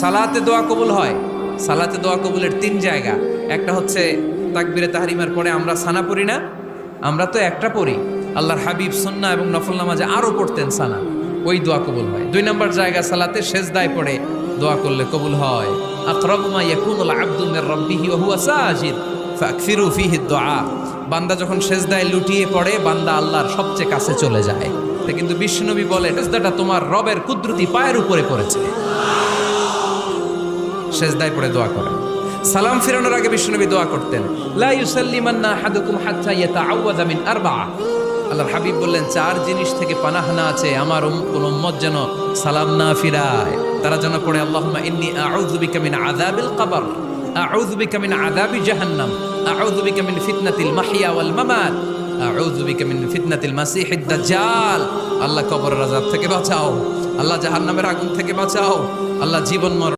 সালাতে দোয়া কবুল হয়। সালাতে দোয়া কবুলের তিন জায়গা। একটা হচ্ছে তাকবীরে তাহরিমার পরে আমরা সানা পড়ি না, আমরা তো একটা পড়ি, আল্লাহর হাবিব সুন্নাহ এবং নফল নামাজে আরো পড়তেন সানা, ওই দোয়া কবুল হয়। দুই নম্বর জায়গা সালাতে সেজদায় পড়ে দোয়া করলে কবুল হয়। আকরাবু মা ইয়াকুনুল আবদু মির রাব্বিহি ওয়া হুয়া সাজিদ ফাকসিরু ফীহি দুআ। বান্দা যখন সেজদায় লুটিয়ে পড়ে বান্দা আল্লাহর সবচেয়ে কাছে চলে যায়। তা কিন্তু বিশ্বনবী বলে সেজদাটা তোমার রবের কুদরতি পায়ের উপরে পড়েছে। সেজদায় পড়ে দোয়া করেন। সালাম ফিরানোর আগে বিশ্বনবী দোয়া করতেন, লা ইউসাল্লিমান্না আহাদুকুম হাত্তা ইয়াতাআওয়াযা মিন আরবা'a। আল্লাহর হাবিব বললেন, চার জিনিস থেকে পানাহ না আছে আমার কোন উম্মত যেন সালাম না ফিরায়। তারা যেন পড়ে, আল্লাহুম্মা ইন্নী আউযু বিকা মিন আযাবিল কবর, আউযু বিকা মিন আযাবি জাহান্নাম, আউযু বিকা মিন ফিতনাতিল মাহইয়া ওয়াল মামাত, আউযু বিকা মিন ফিতনাতিল মাসিহিদ দাজ্জাল। আল্লাহ কবরের আযাব থেকে বাঁচাও, আল্লাহ জাহান্নামের আগুন থেকে বাঁচাও, আল্লাহ জীবন